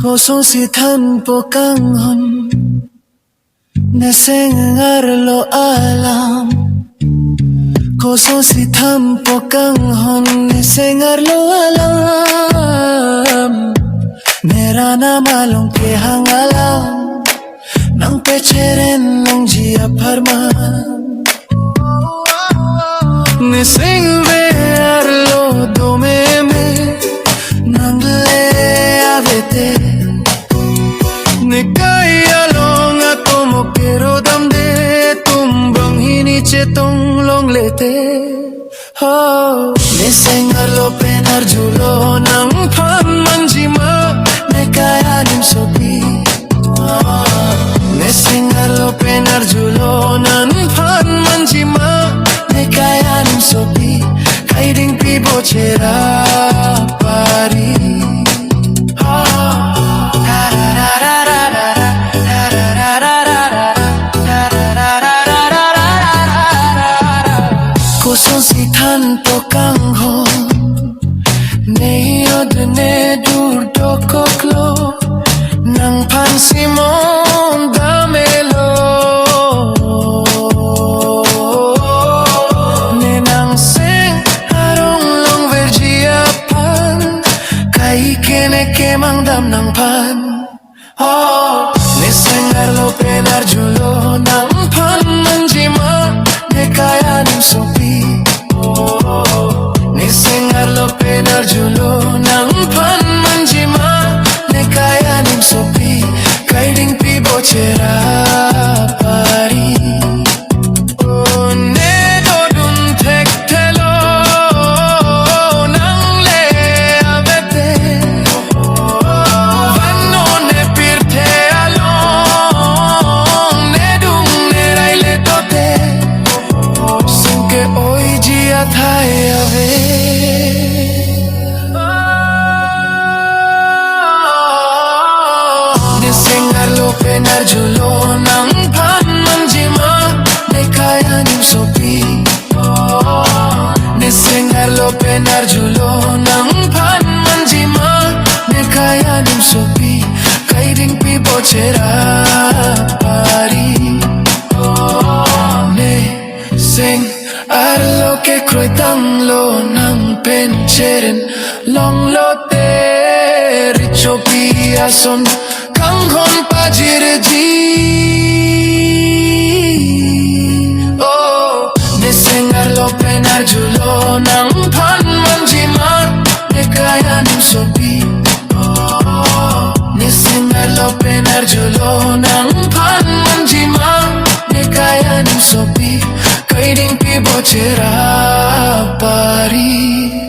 Kosong si tanpo kanghon Nasengar lo alam Kosong si tanpo kanghon Nasengar lo alam Mera na malong ke hang alam Nang pecheren long jia parman Nising bear lo dome me Nang le avete Nikaya long como quiero damde Tumbang hiniche tong long lete Nisengar lo penar julo nang pan manjima Nikaya nim sopi Nisengar lo penar julo nang pan manjima Nikaya nim sopi Kaiding pi bochera pari Kosong si tanpo kanghon Neyod ne dur dokoklo Nang pansimon damelo Nenang sing harong long verjiapan Kai kene kemang dam nang pan Nesengar lo penar julo nang pan manjima Nekaya nim sopi Nisengar lo penar julo nang pan manjima Nekaya nim sopi Kaiding pi bochera pari Ne dodun tek telo Nang le avete Vanno ne pirte along Ne dung ne raile tote Sinke oi jia thai ave Nisengar lo penar julo nang pan manjima Nekaya nim sopi Nisengar lo penar julo nang pan manjima Nekaya nim sopi Kaiding pi bochera pari Sing arlo ke kroy tang lo nang pencheren long lo te richo piason kanghon pajirji Nisengar lo penar julo nang pan manjima Nekaya nim sopi Nisengar lo penar julo nang pan manjima Nekaya nim sopi Kaiding pi bochera pari